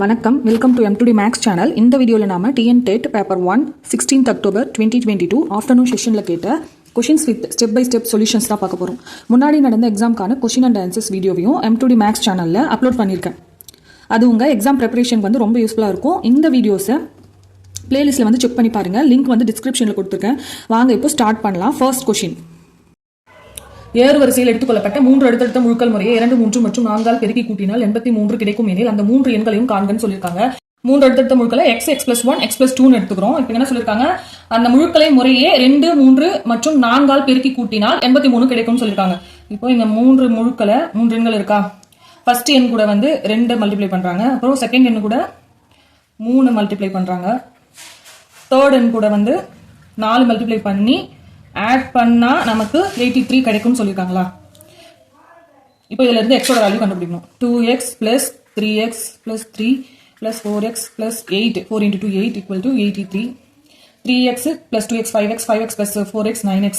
வணக்கம், welcome to M2D maths channel. இந்த வீடியோவில் நாம TN TET paper 1 16th October 2022 afternoon செஷனில் கேட்ட questions with step by step solutions தான் பார்க்க போகிறோம். முன்னாடி நடந்த எக்ஸாம்க்கான கொஷின் அண்ட் ஆன்சர்ஸ் வீடியோவையும் M2D மேக்ஸ் சேனலில் அப்லோட் பண்ணியிருக்கேன். அது உங்கள் எக்ஸாம் ப்ரிப்பரேஷன் வந்து ரொம்ப யூஸ்ஃபுல்லாக இருக்கும். இந்த வீடியோஸை பிளேலிஸ்ட்டில் வந்து செக் பண்ணி பாருங்கள். லிங்க் வந்து டிஸ்கிரிப்ஷனில் கொடுத்துருக்கேன். வாங்க இப்போ ஸ்டார்ட் பண்ணலாம். First question. ஏறு வரிசையில் எடுத்துக்கொள்ளப்பட்ட 3 அடுத்தடுத்த முழுக்கள் முறையை 2, 3 மற்றும் 4 பெருக்கி கூட்டினால் 83 கிடைக்கும் எனில் அந்த 3 எண்களையும் காண்கன்னு சொல்லியிருக்காங்க. 3 அடுத்தடுத்த முழுக்களை x, x+1, x+2 எடுத்துக்கிறோம். இப்போ என்ன சொல்லியிருக்காங்க, அந்த முழுக்களை முறையே 2, 3 மற்றும் 4 பெருக்கி கூட்டினால் 83 கிடைக்கும்னு சொல்லியிருக்காங்க. இப்போ இந்த 3 முழுக்களை 3 எண்கள் இருக்கா, ஃபர்ஸ்ட் எண் கூட வந்து 2 மல்டிப்ளை பண்றாங்க, அப்புறம் செகண்ட் எண் கூட 3 மல்டிப்ளை பண்றாங்க, தேர்ட் எண் கூட வந்து 4 மல்டிப்ளை பண்ணி ஆட் பண்ணா நமக்கு 83 கிடைக்கும்னு சொல்லியிருக்காங்களா. இப்போ இதுல இருந்து எக்ஸோட வேல்யூ கண்டுபிடிக்கணும். 2x plus 3x plus 3 plus 4x plus 8, 4 into 2 8 equal to 83. 3x plus 2x 5x, 5x plus 4x 9x,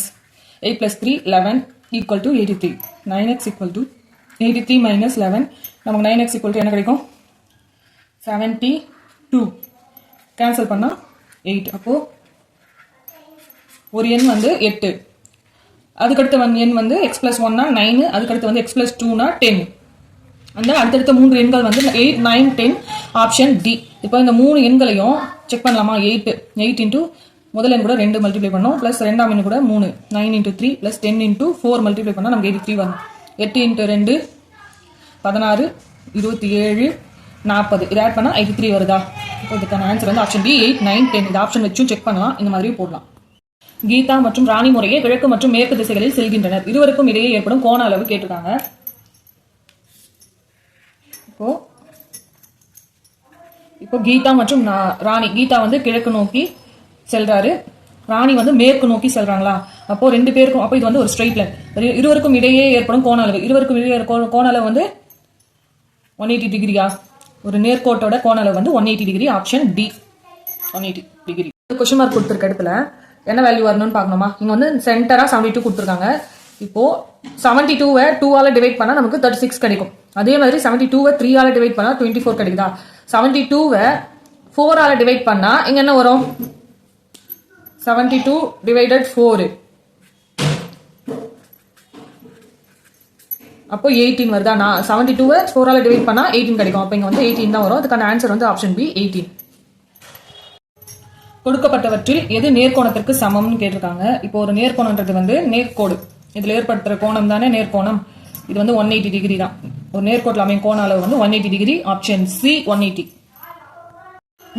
8 plus 3 11 equal to 83. 9x equal to 83 minus 11, நமக்கு 9x equal to என்ன கிடைக்கும், 72. கேன்சல் பண்ணா 8. அப்போ ஒரு எண் வந்து 8, அதுக்கடுத்த எண் வந்து x+1 9, அதுக்கடுத்து வந்து x+2 10. அந்த அடுத்தடுத்த 3 எண்கள் வந்து 8, 9, 10 ஆப்ஷன் டி. இப்போ இந்த 3 எண்களையும் செக் பண்ணலாமா. 8 இன்டூ முதல் எண் கூட 2 மல்டிப்ளை பண்ணோம், பிளஸ் ரெண்டாம் எண் கூட 3, 9 இன்டூ 3 பிளஸ் 10 இன்டூ 4 மல்டிப்ளை பண்ணால் நமக்கு 83 வரும். 8 இன்டூ 2 16, 27, 40, இது ஆட் பண்ணால் 83 வருதா. இப்போ இதுக்கான ஆன்சர் வந்து ஆப்ஷன் டி 8, 9, 10. இது ஆப்ஷன் வச்சும் செக் பண்ணலாம், இந்த மாதிரி போடலாம். கீதா மற்றும் ராணி முறையே கிழக்கு மற்றும் மேற்கு திசைகளில் செல்கின்றனர். இருவருக்கும் இடையே ஏற்படும் கோண அளவு கேட்டிருக்காங்க. இப்போ கீதா மற்றும் ராணி, கீதா வந்து கிழக்கு நோக்கி செல்றாரு, ராணி வந்து மேற்கு நோக்கி செல்றாங்களா. அப்போ 2 பேருக்கும், அப்போ இது வந்து ஒரு ஸ்ட்ரெயிட் லைன். இருவருக்கும் இடையே ஏற்படும் கோண அளவு, இருவருக்கும் இடையே கோண அளவு வந்து 180 டிகிரியா. ஒரு நேர்கோட்டோட கோண அளவு வந்து 180 degree. Option D 180 degree. Question mark கொடுத்துருக்க இடத்துல என்ன வேல்யூ வரணும்னு பார்க்கணுமா. இங்க வந்து சென்டரா 72 கொடுத்துருக்காங்க. இப்போ 72வை 2ஆல டிவைட் பண்ணா நமக்கு 36 கிடைக்கும். அதே மாதிரி 72வை 3ஆல டிவைட் பண்ணா 24 கிடைக்குதா. 72வை 4ஆல டிவைட் பண்ணா இங்க என்ன வரும், 72 டிவைடட் 4, அப்போ 18 வருதா. நான் 72வை 4ஆல டிவைட் பண்ணா 18 கிடைக்கும். அப்போ இங்க வந்து 18 தான் வரும். அதுக்கான ஆன்சர் வந்து ஆப்ஷன் பி 18. கொடுக்கப்பட்டவற்றில் எது நேர்கோணத்திற்கு சமம்னு கேட்டிருக்காங்க. இப்போ ஒரு நேர்கோணம்ன்றது வந்து நேர்கோடு, இதுல ஏற்படுத்துற கோணம் தானே நேர்கோணம். இது வந்து 180 டிகிரி தான். ஒரு நேர்கோட்டில் அமையும் கோண அளவு வந்து 180 டிகிரி. Option C 180.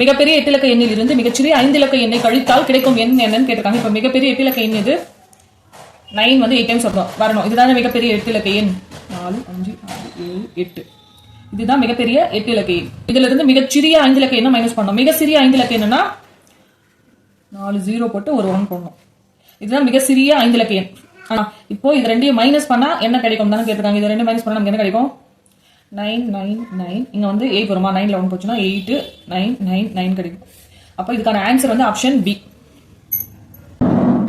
மிகப்பெரிய 8 இலக்க எண்ணில் இருந்து மிகச்சிறிய 5 இலக்க எண்ணை கழித்தால் கிடைக்கும் எண் என்னன்னு கேட்டிருக்காங்க. இப்போ மிகப்பெரிய 8 இலக்க எண் இது 9 வந்து 8 டைம்ஸ் வரணும். இதுதானே மிகப்பெரிய 8 இலக்க எண். 4, 5, 6, 7, 8. இதுதான் மிகப்பெரிய 8 இலக்க எண். இதுல இருந்து மிகச்சிறிய 5 இலக்க எண்ணை மைனஸ் பண்ணணும். மிக சிறிய 5 இலக்க எண்ணுன்னா 4 0 போட்டு ஒரு 1 போடணும். இதுதான் மிக சிறிய 5 இலக்க எண். இப்போ இது ரெண்டையும் மைனஸ் பண்ணா என்ன கிடைக்கும் தானே கேட்டிருக்காங்க. இது ரெண்டு மைனஸ் பண்ணா நமக்கு என்ன கிடைக்கும், 9 9 9. இங்க வந்து 8 வருமா, 9ல 1 போச்சுன்னா 8 9 9 9 கிடைக்கும். அப்போ இதுக்கான ஆன்சர் வந்து ஆப்ஷன் பி.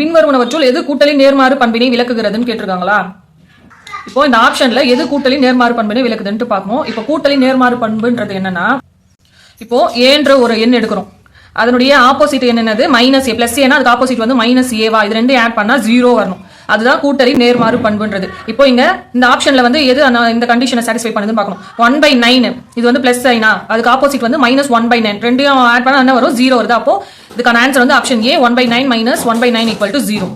பின்வருவனவற்றுள் எது கூட்டலின் நேர்மாறு பண்பினை விளக்குகிறதுன்னு கேட்டிருக்காங்களா. இப்போ இந்த ஆப்ஷன்ல எது கூட்டலின் நேர்மாறு பண்பினை விளக்குதுன்னு பார்க்கணும். இப்போ கூட்டலின் நேர்மாறு பண்புன்றது என்னன்னா, இப்போ ஏன்ற ஒரு எண் எடுக்கிறோம், அதனுடைய ஆப்போசிட் என்னது மைனஸ் ஏ. பிளஸ் ஏன்னா அதுக்கு ஆப்போசிட் வந்து மைனஸ் ஏவா. இது ரெண்டு ஆட் பண்ணா 0 வரணும். அதுதான் கூட்டலின் நேர்மாறு பண்புன்றது. இப்போ இங்க இந்த ஆப்ஷன்ல வந்து எது இந்த கண்டிஷனை சாட்டிஸ்ஃபை பண்ணுதுன்னு பார்க்கணும். 1/9 இது வந்து பிளஸ் சைனா, அதுக்கு ஆப்போசிட் வந்து -1/9. ரெண்டையும் ஆட் பண்ணா என்ன வரும், 0 வருது. அப்போ இதுக்கான ஆன்சர் வந்து ஆப்ஷன் ஏ 1/9 - 1/9 = 0.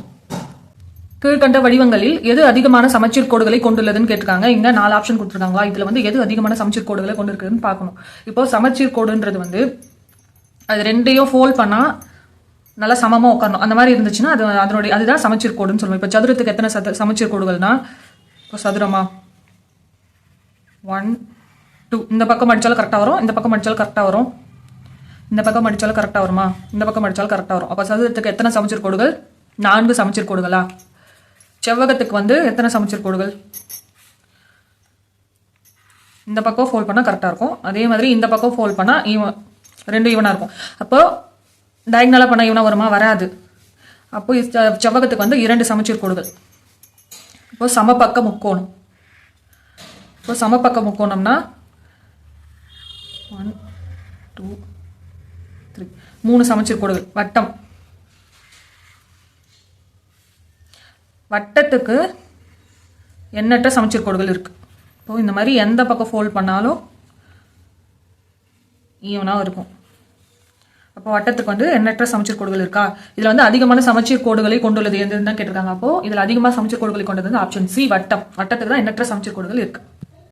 கீழ்கண்ட வடிவங்களில் எது அதிகமான சமச்சீர் கோடுகளை கொண்டுள்ளதுன்னு கேட்டிருக்காங்க. இங்க 4 ஆப்ஷன் கொடுத்துருக்காங்களா. இதுல வந்து எது அதிகமான சமச்சீர் கோடுகளை கொண்டு இருக்குதுன்னு பார்க்கணும். இப்போ சமச்சீர் கோடுன்றது வந்து அது ரெண்டையும் ஃபோல்ட் பண்ணா நல்லா சமமா உட்காரணும். அந்த மாதிரி இருந்துச்சுன்னா அதுதான் சமச்சீர் கோடுன்னு சொல்லுவோம். இப்போ சதுரத்துக்கு எத்தனை சமச்சீர் கோடுகள்னா, இப்போ சதுரமா 1 2, இந்த பக்கம் அடிச்சாலும் கரெக்டா வரும், இந்த பக்கம் அடிச்சாலும் கரெக்டா வரும், இந்த பக்கம் அடிச்சாலும் கரெக்டா வருமா, இந்த பக்கம் அடிச்சாலும் கரெக்டா வரும். அப்போ சதுரத்துக்கு எத்தனை சமச்சீர் கோடுகள், 4 சமச்சீர் கோடுகளா. செவ்வகத்துக்கு வந்து எத்தனை சமச்சீர் கோடுகள், இந்த பக்கம் ஃபோல்ட் பண்ணா கரெக்டா இருக்கும், அதே மாதிரி இந்த பக்கம் ஃபோல்ட் பண்ணா ரெண்டு ஈவனா இருக்கும். அப்போ டயகனலா பண்ண ஈவனா வருமா, வராது. அப்போ செவ்வகத்துக்கு வந்து 2 சமச்சீர் கோடுகள். இப்போ சமபக்க முக்கோணம். இப்போ சமபக்க முக்கோணம்னா 1 2 3 3 சமச்சீர் கோடுகள். வட்டம், வட்டத்துக்கு எண்ணற்ற சமச்சீர் கோடுகள் இருக்கு. இப்போ இந்த மாதிரி எந்த பக்கம் ஃபோல்ட் பண்ணாலும் ஈவனாக இருக்கும். அப்போ வட்டத்துக்கு வந்து எண்ணற்ற சமச்சீர் கோடுகள் இருக்கா? இதுல வந்து அதிகமான சமச்சீர் கோடுகளை கொண்டுள்ளது எதுன்னு தான் கேட்டிருக்காங்க. அப்போ இதுல அதிகமான சமச்சீர் கோடுகளை கொண்டது ஆப்ஷன் சி, வட்டம். வட்டத்துக்கு தான் எண்ணற்ற சமச்சீர் கோடுகள் இருக்கு.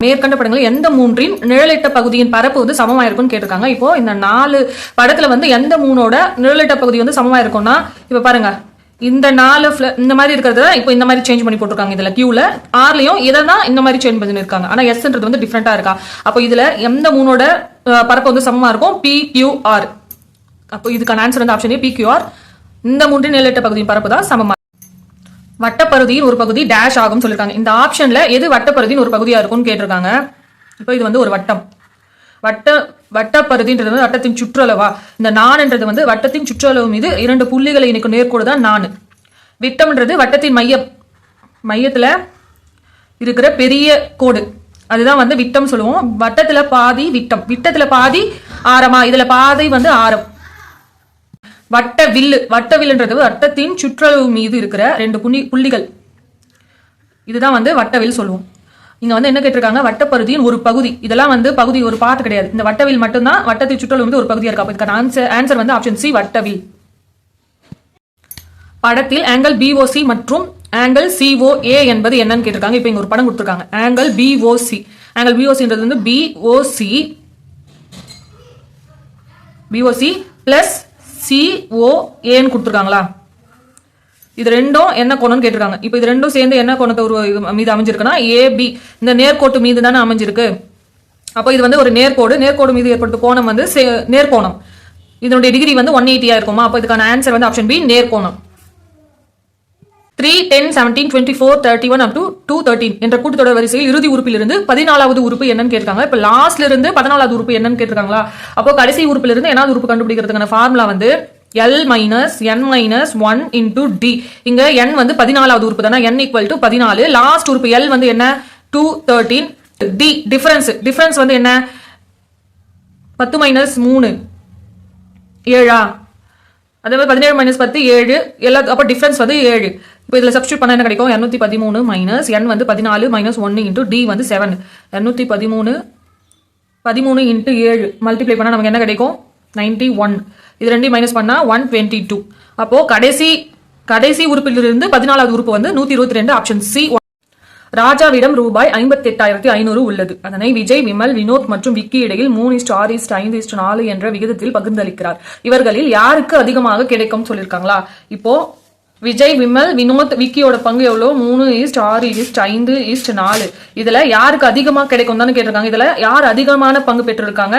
மேற்கண்ட படங்கள் எந்த மூன்றின் நிழலிட்ட பகுதியின் பரப்பு வந்து சமமா இருக்கும்னு கேட்டிருக்காங்க. இப்போ இந்த 4 படத்துல வந்து எந்த மூணோட நிழலிட்ட பகுதி வந்து சமமா இருக்கும்னா, இப்ப பாருங்க இந்த 4 இந்த மாதிரி இருக்கிறத இப்போ இந்த மாதிரி சேஞ்ச் பண்ணி போட்டிருக்காங்க. இதுல கியூல ஆர்லயும் இதான் இந்த மாதிரி சேஞ்ச் பண்ணி இருக்காங்க. ஆனா எஸ்ன்றது வந்து டிஃபரெண்டா இருக்கா? அப்போ இதுல எந்த மூணோட பரப்பு வந்து சமமா இருக்கும்? P Q R. அப்போ இதுக்கான ஆன்சர் வந்து option A, P Q R. இந்த மூன்றின் நிழலிட்ட பகுதியின் பரப்பு தான் சமமா. வட்டப்பகுதியின் ஒரு பகுதி டேஷ் ஆகும் சொல்லிருக்காங்க. இந்த ஆப்ஷன்ல எது வட்டப்பகுதியின் ஒரு பகுதியா இருக்கும்னு கேட்டிருக்காங்க. இப்போ இது வந்து ஒரு வட்டம். வட்டப்பகுதின்றது வந்து வட்டத்தின் சுற்றளவா? இந்த நான்ன்றது வந்து வட்டத்தின் சுற்றளவு மீது 2 புள்ளிகளை இணைக்கும் நேர்கோடு தான் நான். விட்டம்ன்றது வட்டத்தின் மையத்துல இருக்கிற பெரிய கோடு, அதுதான் வந்து விட்டம் சொல்லுவோம். வட்டத்துல பாதி விட்டம், விட்டத்துல பாதி ஆரமா, இதுல பாதி வந்து ஆரம். வட்டவில்ன்றது வட்டத்தின் சுற்றளவு மீது இருக்கிற 2 புள்ளிகள், இதுதான் வந்து வட்டவில் சொல்லுவோம். இங்க வந்து என்ன கேட்டிருக்காங்க? வட்டப்பகுதியின் ஒரு பகுதி. இதெல்லாம் வந்து பகுதி ஒரு பார்ட் கிடையாது. இந்த வட்டவில் மட்டும்தான் வட்டத்தின் சுற்றளவு வந்து ஒரு பகுதியா இருக்கு. அப்ப இதுக்கான ஆன்சர் வந்து ஆப்ஷன் சி, வட்டவில். படத்தில் ஆங்கிள் பிஓசி மற்றும் ஆங்கிள் சிஓஏ என்பது என்னன்னு கேட்டிருக்காங்க. இப்ப இங்க ஒரு படம் கொடுத்திருக்காங்க. ஆங்கிள் பிஓசி, ஆங்கிள் பிஓசின்றது வந்து பிஓசி பிளஸ் சிஓஏன்னு கொடுத்துருக்காங்களா? இது ரெண்டும் என்ன கோணம்னு கேட்டிருக்காங்க. இப்போ இது ரெண்டும் சேர்ந்து என்ன கோணத்தை மீது அமைஞ்சிருக்குன்னா ஏபி, இந்த நேர்கோட்டு மீது தானே அமைஞ்சிருக்கு. அப்போ இது வந்து ஒரு நேர்கோடு மீது ஏற்படுத்தும் கோணம் வந்து நேர்கோணம். இதனுடைய டிகிரி வந்து 180 இருக்குமா? அப்போ இதுக்கான ஆன்சர் வந்து ஆப்ஷன் பி, நேர்கோணம். 3, 10, 17, 24, 31 up to 213 என்ற கூட்டுத்தொடர் வரிசையில் இறுதி உறுப்பிலிருந்து 14வது உறுப்பு என்னன்னு கேட்டிருக்காங்க. இப்போ லாஸ்ட்ல இருந்து 14வது உறுப்பு என்னன்னு கேட்டிருக்காங்களா? அப்போ கடைசி உறுப்பிலிருந்து என்ன உறுப்பு கண்டுபிடிக்கிறதுக்கான ஃபார்முலா வந்து L minus N minus 1 into D. இங்க N வந்து 14வது உறுப்பு தானே, N equal to 14. லாஸ்ட் உறுப்பு L வந்து என்ன? 213. D டிஃபரன்ஸ் வந்து என்ன? 10 minus 3 7. அதே மாதிரி 17 minus 10 7. அப்போ டிஃபரன்ஸ் வந்து 7. இப்போ இதுல சப்ஸ்டியூட் பண்ண என்ன கிடைக்கும்? 213 மைனஸ் N வந்து 14 மைனஸ் 1 இன்டூ D வந்து 7. 213 இன்டூ 7 மல்டிப்ளை பண்ணா நமக்கு என்ன கிடைக்கும்? 91. இது ரெண்டையும் மைனஸ் பண்ணா 122. அப்போ கடைசி உறுப்பிலிருந்து 14வது உறுப்பு வந்து 122, ஆப்ஷன் சி. ராஜாவிடம் ரூபாய் 58,500 உள்ளது. அதனை விஜய், விமல், வினோத் மற்றும் விக்கி இடையில் 3:6:5:4 என்ற விகிதத்தில் பகிர்ந்தளிக்கிறார். இவர்களில் யாருக்கு அதிகமாக கிடைக்கும் சொல்லியிருக்காங்களா? இப்போ விஜய், விமல், வினோத், விக்கியோட பங்கு எவ்வளோ? 3:6:5:4. இதுல யாருக்கு அதிகமா கிடைக்கும் தானே கேட்டிருக்காங்க. இதுல யார் அதிகமான பங்கு பெற்றிருக்காங்க?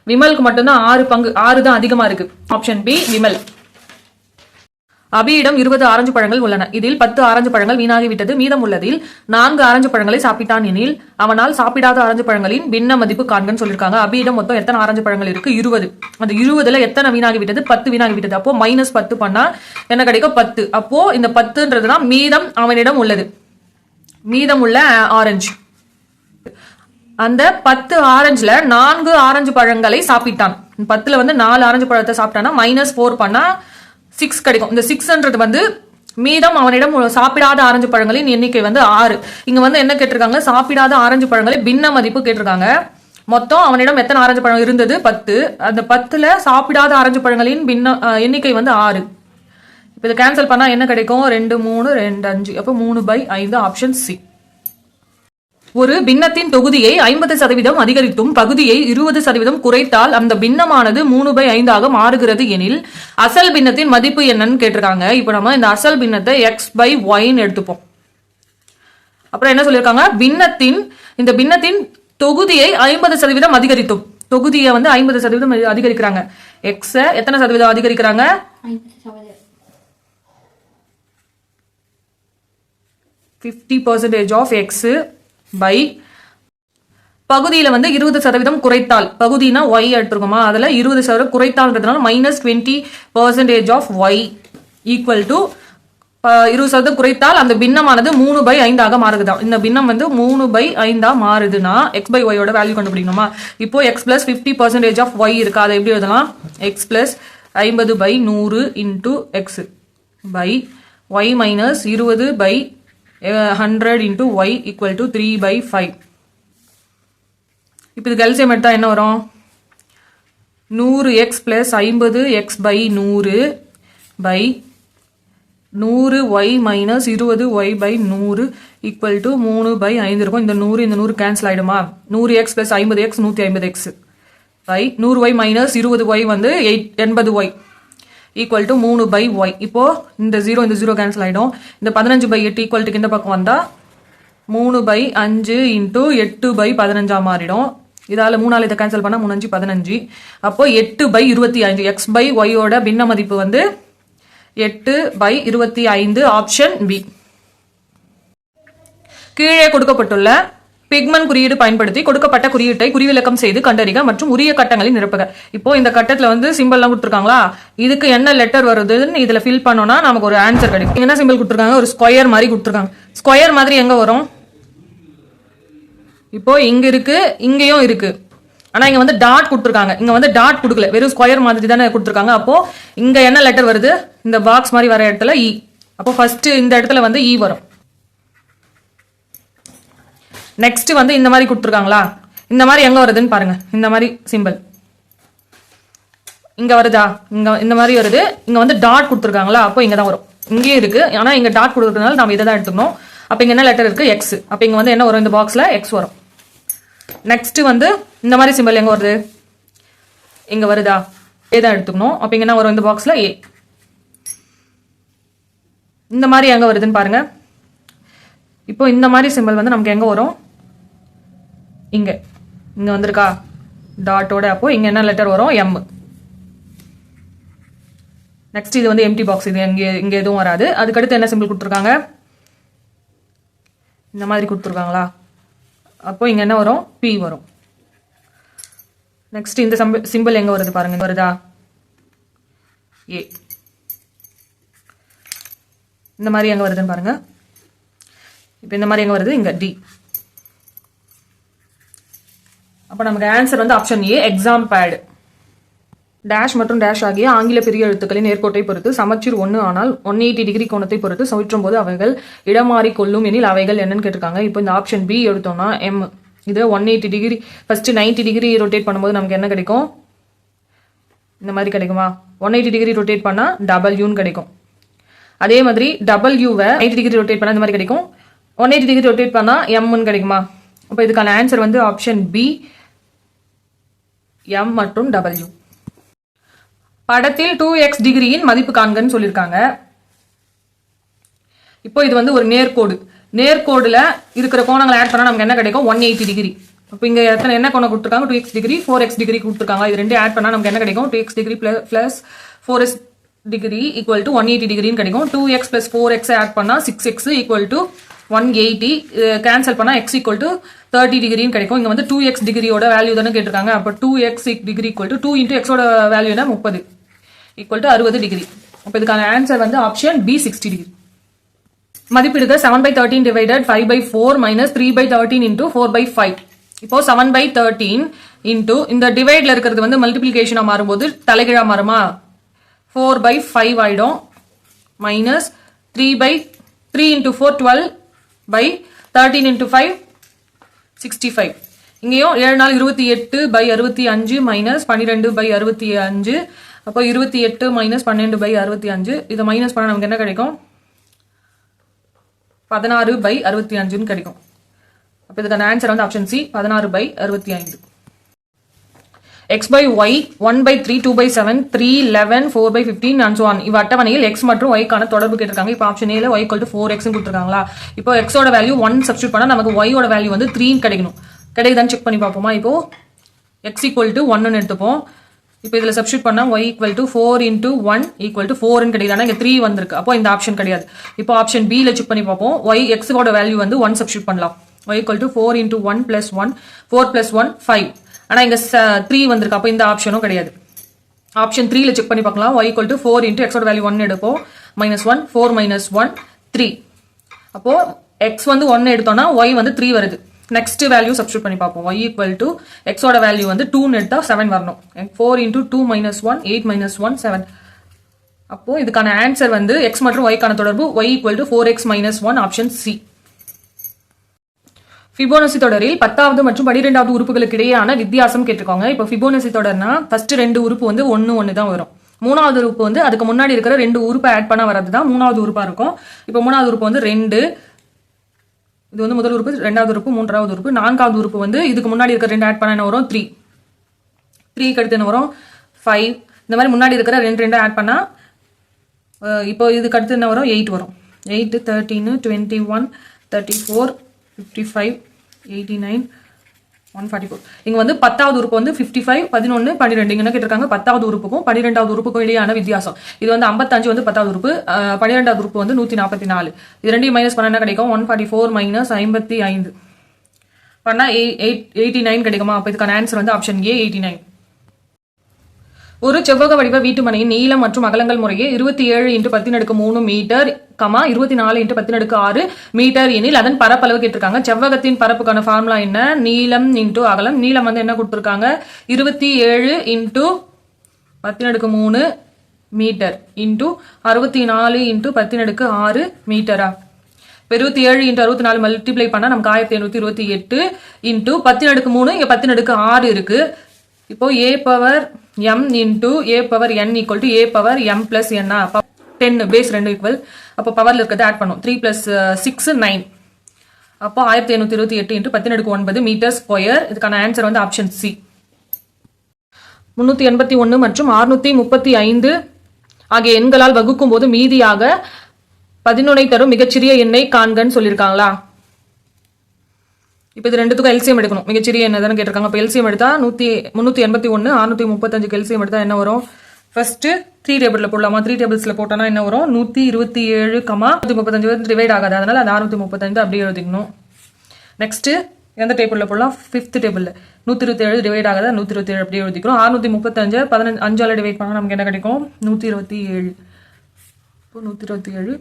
விமலுக்கு மட்டும்தான் 6 பங்கு, 6 தான் அதிகமா இருக்கு. Option B, Vimal. அபியிடம் 20 ஆரஞ்சு பழங்கள் உள்ளன. இதில் 10 ஆரஞ்சு பழங்கள் வீணாகிவிட்டது. மீதம் உள்ளதில் 4 ஆரஞ்சு பழங்களை சாப்பிட்டான் எனில் அவனால் சாப்பிடாத ஆரஞ்சு பழங்களின் பின்ன மதிப்பு காண்கன்னு சொல்லியிருக்காங்க. அபியிடம் மொத்தம் எத்தனை ஆரஞ்சு பழங்கள் இருக்கு? 20. அந்த 20ல எத்தனை வீணாகிவிட்டது? 10 வீணாகிவிட்டது. அப்போ -10 பண்ணா என்ன கிடைக்கும்? 10. அப்போ இந்த 10ன்றதுதான் மீதம் அவனிடம் உள்ளது, மீதம் உள்ள ஆரஞ்சு. அந்த 10 ஆரஞ்சுல 4 ஆரஞ்சு பழங்களை சாப்பிட்டான். 10ல வந்து 4 ஆரஞ்சு பழத்தை சாப்பிட்டானா -4 பண்ணா 6 கிடைக்கும். இந்த 6ன்றது வந்து மீதம் அவனிடம் சாப்பிடாத ஆரஞ்சு பழங்களின் எண்ணிக்கை வந்து 6. இங்க வந்து என்ன கேட்டிருக்காங்க? சாப்பிடாத ஆரஞ்சு பழங்களை பின்ன மதிப்பு கேட்டிருக்காங்க. மொத்தம் அவனிடம் எத்தனை ஆரஞ்சு பழம் இருந்தது? 10. அந்த 10ல சாப்பிடாத ஆரஞ்சு பழங்களின் பின்ன எண்ணிக்கை வந்து 6. இப்போ இதை கேன்சல் பண்ணா என்ன கிடைக்கும்? 2, 3, 2, 5. அப்போ 3/5, ஆப்ஷன் சி. ஒரு பின்னத்தின் தொகுதியை 50% அதிகரித்தும் பகுதியை 20% குறைத்தால் அந்த பின்னமானது 3/5 மாறுகிறது எனில் அசல் பின்னத்தின் மதிப்பு என்னன்னு கேட்டிருக்காங்க. இப்போ நம்ம இந்த அசல் பின்னத்தை x/y எடுத்துப்போம். அப்புறம் என்ன சொல்லியிருக்காங்க? இந்த பின்னத்தின் தொகுதியை 50% அதிகரித்தும், தொகுதியை வந்து 50% அதிகரிக்கிறாங்க. x எத்தனை சதவீதம் அதிகரிக்கிறாங்க? 50% of x பை பகுதியில வந்து 20% குறைத்தால், பகுதினா y எடுத்துருக்கோமா, அதுல 20% குறைத்தால்ன்றதுனால -20% of y ஈக்குவல் டு 20% குறைத்தால் அந்த பின்னமானது 3/5 மாறுதுதான். இந்த பின்னம் வந்து 3/5 மாறுதுன்னா எக்ஸ் பை ஒயோட வேல்யூ கண்டுபிடிக்கணுமா? இப்போ எக்ஸ் பிளஸ் 50% ஆஃப் ஒய் இருக்கா, அதை எப்படி எழுதலாம்? X plus 50/100 into X by Y minus 20/100 into Y equal to 3/5. இப்போ இதுக்கு எல்சிஎம் எடுத்தா என்ன வரும்? 100x plus 50x/100 by 100y minus 20y/100 equal to 3/5 இருக்கும். இந்த 100 இந்த 100 கேன்சல் ஆயிடுமா? 100x plus 50x 150x by 100y minus 20y வந்து 80y ஈக்குவல் டு 3/y. இப்போ இந்த 0 இந்த 0 கேன்சல் ஆயிடும். இந்த 15/8 ஈக்குவல் டு இந்த பக்கம் வந்தா 3/5 இன்டூ 8/15 மாறிடும். இதால 3 இதை கேன்சல் பண்ணா 3 5 15. அப்போ 8/25 எக்ஸ் பை ஒய்யோட பின்ன மதிப்பு வந்து 8/25 ஆப்ஷன் பி. கீழே கொடுக்கப்பட்டுள்ள பிக்மன் குறியீடு பயன்படுத்தி கொடுக்கப்பட்ட குறியீட்டை குறிவிலக்கம் செய்து கண்டறிக மற்றும் உரிய கட்டங்களை நிரப்புக. இப்போ இந்த கட்டத்துல வந்து சிம்பிள்லாம் கொடுத்துருக்காங்களா, இதுக்கு என்ன லெட்டர் வருதுன்னு இதுல ஃபில் பண்ணோம்னா நமக்கு ஒரு ஆன்சர் கிடைக்கும். என்ன சிம்பிள் கொடுத்துருக்காங்க? ஒரு ஸ்கொயர் மாதிரி கொடுத்துருக்காங்க. ஸ்கொயர் மாதிரி எங்க வரும்? இப்போ இங்க இருக்கு, இங்கேயும் இருக்கு. ஆனா இங்க வந்து டாட் கொடுத்துருக்காங்க, இங்க வந்து டாட் கொடுக்கல, வெறும் ஸ்கொயர் மாதிரி தானே கொடுத்துருக்காங்க. அப்போ இங்க என்ன லெட்டர் வருது? இந்த பாக்ஸ் மாதிரி வர இடத்துல இ. அப்போ ஃபர்ஸ்ட் இந்த இடத்துல வந்து இ வரும். நெக்ஸ்ட் வந்து இந்த மாதிரி கொடுத்துருக்காங்களா, இந்த மாதிரி எங்க வருதுன்னு பாருங்க. இந்த மாதிரி சிம்பிள் இங்க வருதா? இங்க இந்த மாதிரி வருது. இங்க வந்து டாட் கொடுத்துருக்காங்களா, அப்போ இங்க தான் வரும். இங்கேயும் இருக்கு, ஆனா இங்க டாட் கொடுக்கறதுனால நம்ம இதை தான் எடுத்துக்கணும். அப்ப இங்க என்ன லெட்டர் இருக்கு? எக்ஸ். அப்ப இங்க வந்து என்ன வரும்? இந்த பாக்ஸ்ல எக்ஸ் வரும். நெக்ஸ்ட் வந்து இந்த மாதிரி சிம்பிள் எங்க வருது? இங்க வருதா? ஏ தான் எடுத்துக்கணும். அப்ப இங்க என்ன வரும்? இந்த பாக்ஸ்ல ஏ. இந்த மாதிரி எங்க வருதுன்னு பாருங்க. இப்போ இந்த மாதிரி சிம்பிள் வந்து நமக்கு எங்க வரும்? இங்க இங்க வந்திருக்கா டாட்டோட. அப்போ இங்க என்ன லெட்டர் வரும்? எம். நெக்ஸ்ட் இது வந்து எம்டி பாக்ஸ், இது இங்க எதுவும் வராது. அதுக்கடுத்து என்ன சிம்பிள் கொடுத்துருக்காங்க? இந்த மாதிரி கொடுத்துருக்காங்களா, அப்போ இங்க என்ன வரும்? பி வரும். நெக்ஸ்ட் இந்த சிம்பிள் எங்க வருது பாருங்க, வருதா? ஏ. இந்த மாதிரி எங்க வருதுன்னு பாருங்க. இப்போ இந்த மாதிரி எங்க வருது? இங்க டி. அப்ப நமக்கு ஆன்சர் வந்து ஆப்ஷன் ஏ, எக்ஸாம் பேட். டேஷ் மற்றும் டேஷ் ஆகிய ஆங்கில பெரிய எழுத்துக்களின் நேர்கோட்டை பொறுத்து சமச்சீர் 1 ஆனால் 180 டிகிரி கோணத்தை பொறுத்து சுற்றும் போது அவைகள் இடமாறி கொள்ளும் எனில் அவைகள் என்னன்னு கேட்டிருக்காங்க. இப்போ இந்த ஆப்ஷன் பி எடுத்தோம்னா எம். இது 180 டிகிரி ஃபர்ஸ்ட் 90 டிகிரி ரொட்டேட் பண்ணும்போது நமக்கு என்ன கிடைக்கும்? இந்த மாதிரி கிடைக்குமா? 180 டிகிரி ரொட்டேட் பண்ணா டபிள்யூன்னு கிடைக்கும். அதே மாதிரி டபிள்யூவை 90 டிகிரி ரொட்டேட் பண்ணா இந்த மாதிரி கிடைக்கும். 180 டிகிரி ரொட்டேட் பண்ணா எம்னு கிடைக்குமா? அப்போ இதுக்கான ஆன்சர் வந்து ஆப்ஷன் பி, எம் மற்றும் டபிள்யூ. படத்தில் 2x டிகிரியின் மதிப்பு காண்கன்னு சொல்லியிருக்காங்க. இப்போ இது வந்து ஒரு நேர்கோடு. நேர்கோடுல இருக்கிற கோணங்களை ஆட் பண்ணா நமக்கு என்ன கிடைக்கும்? 180 டிகிரி. இப்போ இங்க எத்தனை என்ன கோணம் கொடுத்துருக்காங்க? 2x டிகிரி 4x டிகிரி கொடுத்துருக்காங்க. இது ரெண்டு ஆட் பண்ணா நமக்கு என்ன கிடைக்கும்? 2x degree plus 4x degree equal to 180 டிகிரின்னு கிடைக்கும். 2x பிளஸ் 4x ஆட் பண்ணா 6x ஈக்குவல் டு 180. கேன்சல் பண்ணா x ஈக்குவல் டு 30 டிகிரின்னு கிடைக்கும். இங்க வந்து 2x டிகிரியோட வேல்யூ தானே கேட்டிருக்காங்க. அப்போ 2x degree equal to 2 into எக்ஸோட வேல்யூ என்ன? 30 ஈக்குவல் டு 60 டிகிரி. அப்போ இதுக்கான ஆன்சர் வந்து ஆப்ஷன் பி, 60 டிகிரி. மதிப்பிடுக 7/13 டிவைடட் 5/4 மைனஸ் 3/13 இன்டூ 4/5. இப்போ 7/13 இன்டூ இந்த டிவைட்ல இருக்கிறது வந்து மல்டிபிளிகேஷனா மாறும்போது தலைகீழா மாறுமா? 4/5 ஆயிடும். Minus 3 into 4 12/13 into 5 65. இங்கேயும் 7 நாள் 28/65 மைனஸ் 12/65. அப்போ 28 மைனஸ் 12/65. இதை மைனஸ் பண்ண நமக்கு என்ன கிடைக்கும்? 16/65 கிடைக்கும். அப்போ இதுக்கான ஆன்சர் வந்து option C, 16/65. x by y 1/3 2/7 3 11 4/15 and so on. இவ அட்டவணையில் x மற்றும் y க்கான தொடர்பு கேட்டிருக்காங்க. இப்போ ஆப்ஷன் ஏல y = 4x ன்னு கொடுத்துருக்காங்களா. இப்போ x ஓட வேல்யூ 1 சப்ஸ்டிட்யூட் பண்ணா நமக்கு y ஓட வேல்யூ வந்து 3 கிடைக்கணும். கிடைக்குதான்னு செக் பண்ணி பார்ப்போமா? இப்போ x = 1 ன்னு எடுத்துப்போம். இப்போ இதுல சப்ஸ்டிட்யூட் பண்ணா y = 4 × 1 = 4 ன்னு கிடைக்குது. ஆனா இங்க 3 வந்திருக்கு. அப்போ இந்த ஆப்ஷன் கிடையாது. இப்போ ஆப்ஷன் B ல செக் பண்ணி பார்ப்போம். x ஓட வேல்யூ வந்து 1 சப்ஸ்டிட்யூட் பண்ணலாம். y = 4 × 1 + 1 4 + 1 5. ஆனா இங்க 3 வந்திருக்கு. அப்போ இந்த ஆப்ஷனும் கிடையாது. ஆப்ஷன் 3 ல செக் பண்ணி பார்க்கலாம். y = 4 × x ஓட வேல்யூ 1 எடுப்போம். -1 4 -1 3. அப்போ x வந்து 1 எடுத்தோம்னா y வந்து 3 வருது. நெக்ஸ்ட் வேல்யூ சப்ஸ்டிட்யூட் பண்ணி பார்ப்போம். y = x ஓட வேல்யூ வந்து 2 ன்னு எடுத்தா 7 வரணும். 4 × 2 - 1 8 - 1 7. அப்போ இதுக்கான ஆன்சர் வந்து x மற்றும் y கான தொடர்பு y = 4x - 1 option C. Fibonacci தொடரில் 10வது மற்றும் 12வது உறுப்புகளுக்கு இடையேயான வித்தியாசம் கேட்டிருக்காங்க. இப்போ ஃபிபோனசி தொடர்னா ஃபர்ஸ்ட் ரெண்டு உறுப்பு வந்து 1 1 தான் வரும். மூணாவது உறுப்பு வந்து அதுக்கு முன்னாடி இருக்கிற ரெண்டு உறுப்பை ஆட் பண்ண வரது தான் மூணாவது உறுப்பா இருக்கும். இப்போ மூணாவது உறுப்பு வந்து 2, இது வந்து முதல் உறுப்பு, ரெண்டாவது உறுப்பு, மூன்றாவது உறுப்பு. நான்காவது உறுப்பு வந்து இதுக்கு முன்னாடி இருக்கிற ரெண்டு ஆட் பண்ண என்ன வரும் 3, 3க்கு அடுத்து என்ன வரும் 5. இந்த மாதிரி முன்னாடி இருக்கிற ரெண்டு ஆட் பண்ணா இப்போ இதுக்கு அடுத்து என்ன வரும் 8 வரும். 8 13 21 34 55 89 144. இங்க வந்து 10வது உறுப்பு வந்து 55 11 12. இங்க என்ன கேட்டிருக்காங்க 10வது உறுப்புக்கும் 12வது உறுப்புக்கும் இடையான வித்தியாசம். இது வந்து 55 வந்து 10வது உறுப்பு, 12வது உறுப்பு வந்து 144. இது ரெண்டையும் மைனஸ் பண்ணா என்ன கிடைக்கும் 144 - 55 பண்ணா 89 கிடைக்குமா? அப்ப இதுக்கான ஆன்சர் வந்து ஆப்ஷன் A 89. ஒரு செவ்வக வடிவ வீட்டுமனையின் நீளம் மற்றும் அகலங்கள் முறையே 27 × 10³ மீட்டர், 24 × 10⁶ மீட்டர் எனில் அதன் பரப்பளவு கேட்டிருக்காங்க. செவ்வகத்தின் பரப்புக்கான ஃபார்முலா என்ன? நீளம் × அகலம். நீளம் வந்து என்ன கொடுத்திருக்காங்க 27 × 10⁻³ மீட்டர் இன்டு 64 × 10⁶ மீட்டரா? 27 × 64 மல்டிப்ளை பண்ணா நமக்கு 1728 இன்டு 10⁻³ இங்க 10⁻6 இருக்கு. இப்போ a power m into a power n equal to a power m plus n. 10 base 2 equal. அப்போ பவர்ல இருக்கிறத ஆட் பண்ணும். 3 + 6 9. அப்போ 1728 × 10⁻9 மீட்டர் ஸ்கொயர். இதுக்கான ஆன்சர் வந்து ஆப்ஷன் C. 381 மற்றும் 635 ஆகிய எண்களால் வகுக்கும் போது மீதியாக 11 தரும் மிகச்சிறிய எண்ணை காண்கன்னு சொல்லியிருக்காங்களா? இப்போ இது ரெண்டுத்துக்கும் எல்சிஎம் எடுக்கணும். மிகச்சிறிய என்ன தானே கேட்டிருக்காங்க. இப்போ எல்சிஎம் எடுத்தா 381 635 எல்சிஎம் எடுத்தா என்ன வரும்? ஃபர்ஸ்ட் 3 டேபிள்ல போடலாமா? 3 டேபிள்ஸ்ல போட்டோம்னா என்ன வரும் 127, 135 வந்து டிவைட் ஆகாது, அதனால அந்த 635 அப்படியே எழுதிக்கணும். நெக்ஸ்ட் எந்த டேபிள்ல போடலாம்? 5th டேபிள்ல 127 டிவைட் ஆகாது, 127 அப்படியே எழுதிக்கிறோம். 635 5ஆல டிவைட் பண்ணா நமக்கு என்ன கிடைக்கும் 127. இப்போ 127.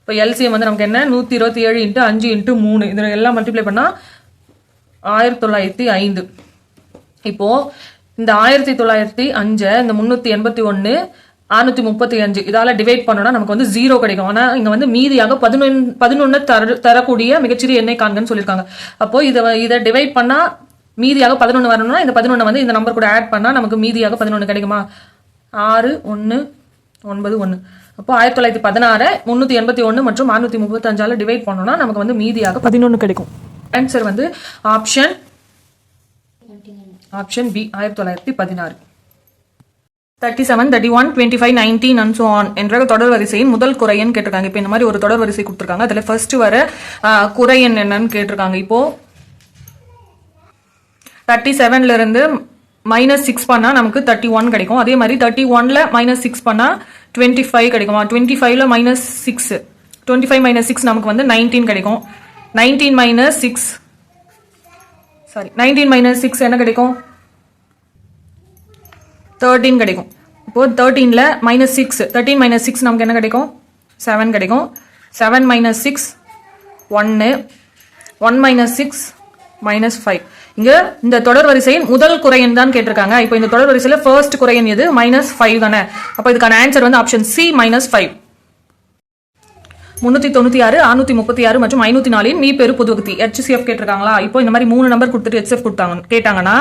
இப்போ எல்சிஎம் வந்து நமக்கு என்ன 127 × 5 × 3 இதில் எல்லாம் மல்டிப்ளை பண்ணா 1905. இப்போ இந்த 1905 இந்த 381 635 இதால டிவைட் பண்ணோம்னா நமக்கு வந்து 0 கிடைக்கும். ஆனா இங்க வந்து மீதியாக 11 தரக்கூடிய மிகச்சிறிய எண்ணை காண்கன்னு சொல்லியிருக்காங்க. அப்போ இதை டிவைட் பண்ணா மீதியாக 11 வரணும்னா இந்த 11 வந்து இந்த நம்பர் கூட ஆட் பண்ணா நமக்கு மீதியாக 11 கிடைக்குமா? 6 1 9 1. அப்போ 1916 381 மற்றும் 635 டிவைட் பண்ணோம்னா நமக்கு வந்து மீதியாக 11 கிடைக்கும். ஆன்சர் வந்து option B 1916. 37 31 25 19 and so on என்ற தொடர் வரிசையின் முதல் குறையன் கேட்டிருக்காங்க. இப்போ இந்த மாதிரி ஒரு தொடர் வரிசை கொடுத்துருக்காங்க. அதுல ஃபர்ஸ்ட் வர குறையன் என்னன்னு கேட்டிருக்காங்க. இப்போ 37ல இருந்து -6 பண்ணா நமக்கு 31 கிடைக்கும். அதே மாதிரி 31ல -6 பண்ணா 25 கிடைக்குமா? 25ல -6 25 - 6 நமக்கு வந்து 19 கிடைக்கும். 19 - 6 என்ன கிடைக்கும் 13 கிடைக்கும். இப்போ 13ல -6 13 - 6 நமக்கு என்ன கிடைக்கும் 7 கிடைக்கும். 7 - 6 1 1 - 6 -5. இங்க இந்த தொடர் வரிசையின் முதல் குறையன் தான் கேட்டிருக்காங்க. இப்போ இந்த தொடர் வரிசையில ஃபர்ஸ்ட் குறையன் எது -5 தானே. அப்போ இதுக்கான ஆன்சர் வந்து ஆப்ஷன் C -5. 396 636 மற்றும் 504 மீ பெரு பொதுவகுதி HCF கேட்டிருக்காங்களா? இப்போ இந்த மாதிரி 3 நம்பர் கொடுத்துட்டு HCF கேட்டாங்கன்னா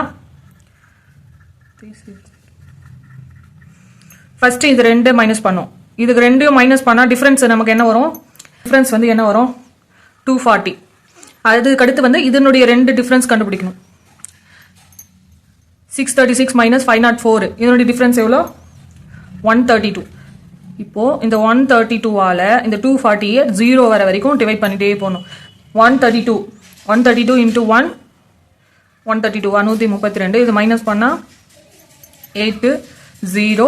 ஃபர்ஸ்ட் இது 2 மைனஸ் பண்ணும். இதுக்கு 2 மைனஸ் பண்ணா டிஃபரன்ஸ் நமக்கு என்ன வரும்? டிஃபரன்ஸ் வந்து என்ன வரும் 240. அதுக்கு அடுத்து வந்து இதனுடைய 2 டிஃபரன்ஸ் கண்டுபிடிக்கணும். 636 - 504 இதனுடைய டிஃபரன்ஸ் எவ்வளோ 132. இப்போ இந்த 132ஆல இந்த 240 0 வர வரைக்கும் டிவைட் பண்ணிட்டே போகணும். 132 × 1 132 132 இது மைனஸ் பண்ணா 8 0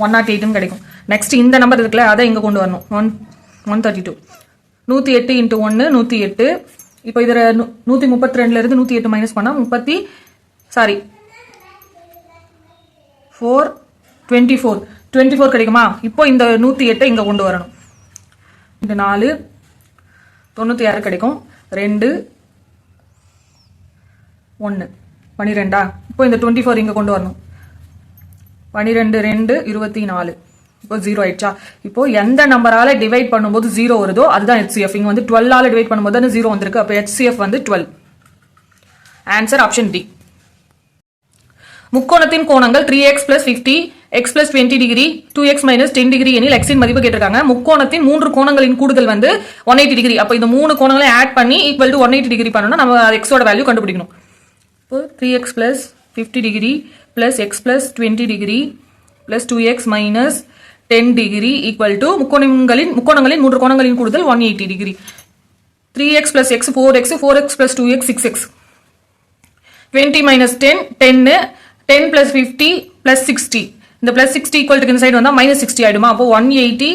108 கிடைக்கும். நெக்ஸ்ட் இந்த நம்பர் இருக்குல்ல அதை இங்க கொண்டு வரணும். 132 108 × 1 108. இப்போ இதுல 132ல இருந்து 108 மைனஸ் பண்ணா 4 24 24 கிடைக்குமா? இப்போ இந்த 108 இங்க கொண்டு வரணும். இந்த 4 96 கிடைக்கும். 2 1 12. இப்போ இந்த 24 இங்க கொண்டு வரணும். 12 2 24. இப்போ 0 ஆயிடுச்சா? இப்போ எந்த நம்பரால டிவைட் பண்ணும்போது 0 வருதோ அதுதான் HCF. இங்க வந்து 12 ஆல டிவைட் பண்ணும்போது தான் 0 வந்திருக்கு. அப்போ HCF வந்து 12. Answer option D. முக்கோணத்தின் கோணங்கள் 3x plus 50, x plus 20 டிகிரி, 2x minus 10 டிகிரி எனில் x இன் மதிப்பு கேட்டிருக்காங்க. முக்கோணத்தின் 3 கோணங்களின் கூடுதல் வந்து 180 டிகிரி. அப்போ இந்த 3 கோணங்களை ஆட் பண்ணி ஈக்குவல் டு 180 டிகிரி பண்ணணும்னா நம்ம x ஓட வேல்யூ கண்டுபிடிக்கணும். இப்போ 3x plus 50 degree plus x plus 20 degree plus 2x minus 10 degree equal to முக்கோணங்களின் 3 கோணங்களின் கூடுதல் 180 degree. 3x plus x 4x, 4x plus 2x 6x. 20 minus 10 10 10 plus 50 plus 60. இந்த plus 60 equal to இந்த சைடு வந்தா minus 60 ஆயிடுமா? அப்போ 180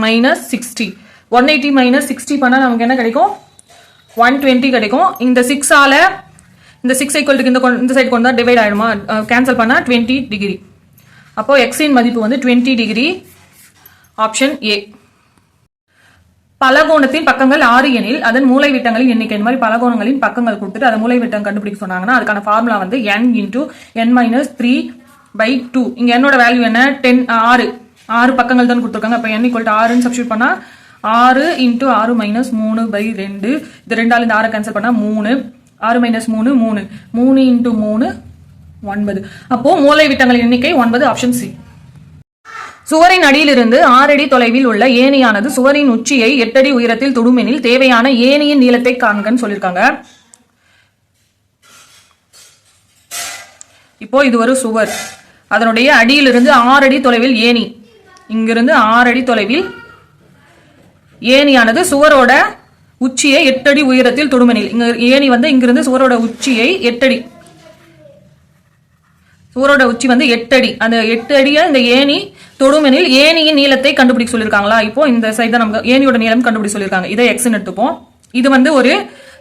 minus 60. 180 minus 60 பண்ணா நமக்கு என்ன கிடைக்கும்? 120 கிடைக்கும். இந்த 6 ஆல இந்த 6 equal to இந்த சைடு கொண்டு டிவைட் ஆயிடுமா? கேன்சல் பண்ணா 20 டிகிரி. அப்போ x இன் மதிப்பு வந்து 20 டிகிரி. Option A. பலகோணத்தின் பக்கங்கள் 6 எனில் அதன் மூலை விட்டங்களின் எண்ணிக்கை. இந்த மாதிரி பலகோணங்களின் பக்கங்கள் கொடுத்துட்டு அதை மூலை விட்டம் கண்டுபிடிக்க சொன்னாங்கன்னா அதுக்கான ஃபார்முலா வந்து n into n minus 3/2. இங்க என்னோட வேல்யூ என்ன? 10 6 பக்கங்கள் தான் கொடுத்துருக்காங்க. அப்ப n equal to 6 சப்ஸ்டியூட் பண்ணா 6 into 6 minus 3/2. இது 2 ஆல இந்த 6 கேன்சல் பண்ணா 3. 6 minus 3 3. 3 into 3 9. அப்போ மூலை விட்டங்களின் எண்ணிக்கை 9. Option C. சுவரின் அடியிலிருந்து 6 அடி தொலைவில் உள்ள ஏணியானது சுவரின் உச்சியை 8 அடி உயரத்தில் தொடுமெனில் தேவையான ஏணியின் நீளத்தை காண்கன்னு சொல்லியிருக்காங்க. இப்போ இது ஒரு சுவர். அதனுடைய அடியிலிருந்து 6 அடி தொலைவில் ஏணி. இங்கிருந்து 6 அடி தொலைவில் ஏணியானது சுவரோட உச்சியை 8 அடி உயரத்தில் தொடுமெனில். இங்க ஏணி வந்து இங்கிருந்து சுவரோட உச்சியை 8 அடி. சுவரோட உச்சி வந்து 8 அடி. அந்த 8 அடியை இந்த ஏணி தொடுமெனில் ஏணியின் நீளத்தை கண்டுபிடிக்க சொல்லியிருக்காங்களா? இப்போ இந்த சைடு தான் நமக்கு ஏணியோட நீளம் கண்டுபிடிக்க சொல்லியிருக்காங்க. இதை எக்ஸ்ன்னு எடுத்துப்போம். இது வந்து ஒரு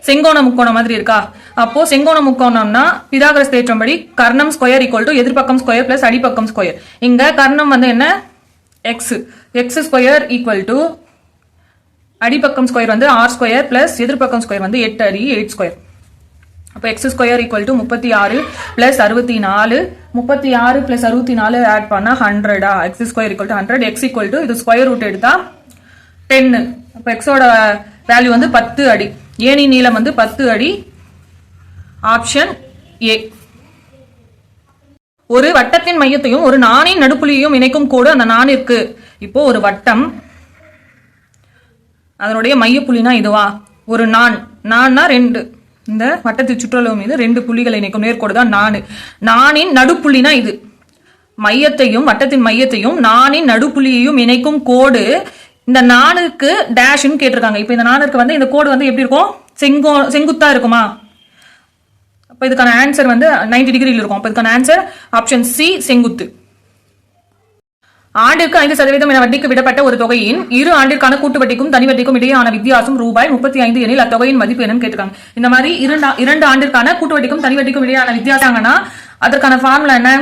செங்கோண முக்கோணம் மாதிரி இருக்கா? அப்போ செங்கோண முக்கோணம்னா பிதாகரஸ் தேற்றம்படி கர்ணம் ஸ்கொயர் ஈக்குவல் டு எதிர்பக்கம் ஸ்கொயர் பிளஸ் அடிப்பக்கம் ஸ்கொயர். இங்க கர்ணம் வந்து என்ன? X. X square equal to அடிப்பக்கம் ஸ்கொயர் வந்து ஆர் ஸ்கொயர் பிளஸ் எதிர்பக்கம் ஸ்கொயர் வந்து 8 அடி 8 ஸ்கொயர். அப்போ X square equal to 36 plus 64. 36 plus 64 add பண்ணா 100. X square equal to 100. X equal to இது ஸ்கொயர் ரூட் எடுத்தா 10. அப்போ எக்ஸோட வேல்யூ வந்து 10 அடி. ஏணி நீளம் வந்து 10 அடி. Option A. ஒரு வட்டத்தின் மையத்தையும் ஒரு நாணின் நடுப்புள்ளியையும் இணைக்கும் கோடு அந்த நாணிற்கு. இப்போ ஒரு வட்டம், அதனுடைய மையப்புள்ளினா இதுவா? ஒரு நான்னா 2. இந்த வட்டத்தை சுற்றளவு மீது 2 புள்ளிகளை இணைக்கும் நேர்கோடு தான் நாணு. நாணின் நடுப்புள்ளினா இது. மையத்தையும் வட்டத்தின் மையத்தையும் நாணின் நடுப்புள்ளியையும் இணைக்கும் கோடு இந்த நாணுக்கு டேஷ்னு கேட்டிருக்காங்க. இப்போ இந்த நாணுக்கு வந்து இந்த கோடு வந்து எப்படி இருக்கும்? செங்குத்தா இருக்குமா? அப்போ இதுக்கான ஆன்சர் வந்து 90 டிகிரியில் இருக்கும். அப்போ இதுக்கான ஆன்சர் ஆப்ஷன் சி செங்குத்து. ஆண்டிற்கு 5% என வட்டிக்கு விடப்பட்ட ஒரு தொகையின் 2 ஆண்டிற்கான கூட்டு வட்டிக்கும் தனி வட்டிக்கும் இடையேயான வித்தியாசம் ரூபாய் 35 எனில் அத்தொகையின் மதிப்பு என்னன்னு கேட்டிருக்காங்க. இந்த மாதிரி 2 ஆண்டிற்கான கூட்டு வட்டிக்கும் தனி வட்டிக்கும் இடையேயான வித்தியாசம்னா அதற்கான ஃபார்முலா என்ன?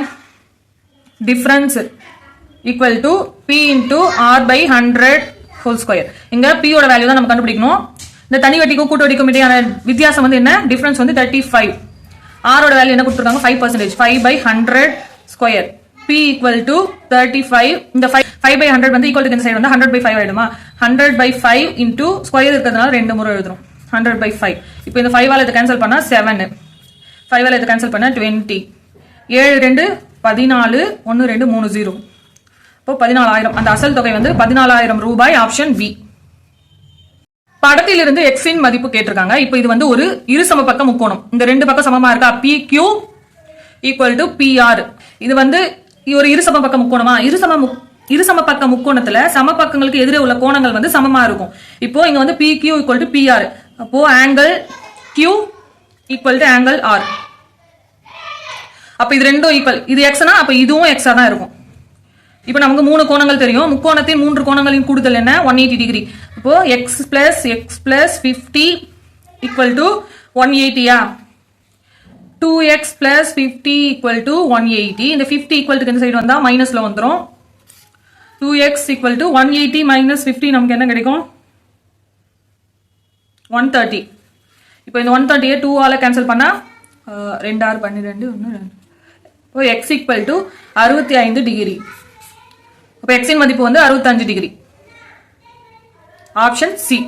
Difference equal to P into R by 100 whole square. இங்க பி ஓட வேல்யூ தான் நம்ம கண்டுபிடிக்கணும். இந்த தனி வட்டிக்கும் கூட்டு வட்டிக்கும் இடையான வித்தியாசம் வந்து என்ன? டிஃபரன்ஸ் வந்து 35. ஆரோட வேல்யூ என்ன கொடுத்துருக்காங்க? 5%. 5 by 100 square. P equal to 35. இந்த 5 by 100 வந்து equal to இந்த சைடு வந்து 100 by 5 ஆயிடுமா? 100 by 5 into ஸ்கொயர் இருக்கிறதுனால 2 முறை எழுதுறோம். 100 by 5. இப்போ இந்த 5 ஆல இதை கேன்சல் பண்ணா 7. 5 ஆல இதை கேன்சல் பண்ணா 20. 7 2 14 1 2 3 0. இப்போ 14000. அந்த அசல் தொகை வந்து 14000 ரூபாய். Option B. படத்திலிருந்து x இன் மதிப்பு கேட்டிருக்காங்க. இப்போ இது வந்து ஒரு இருசமபக்க முக்கோணம். இந்த 2 பக்கம் சமமா இருக்கா? PQ equal to PR. இது வந்து ஒரு இருசமபக்க முக்கோணமா? இருசமபக்க முக்கோணத்துல சமபக்கங்களுக்கு எதிரே உள்ள கோணங்கள் வந்து சமமா இருக்கும். இப்போ இங்க வந்து PQ equal to PR. அப்போ angle Q equal to angle R. அப்ப இது ரெண்டும் ஈக்குவல். இது எக்ஸ்னா அப்ப இதுவும் எக்ஸா தான் இருக்கும். இப்போ நமக்கு 3 கோணங்கள் தெரியும். முக்கோணத்தின் 3 கோணங்களின் கூடுதல் என்ன? 180 டிகிரி. அப்போ x plus 50 equal to 180. 2x plus 50 equal to 180. இந்த 50 equal to இந்த சைடு வந்தா மைனஸ்ல வந்துரும். 2x equal to 180 minus 50 நமக்கு என்ன கிடைக்கும் 130. இப்போ இந்த 130 2 ஆல கேன்சல் பண்ணா 2 6 12 1 2. இப்போ x equal to 65 டிகிரி. அப்போ x இன் மதிப்பு வந்து 65 டிகிரி. Option C.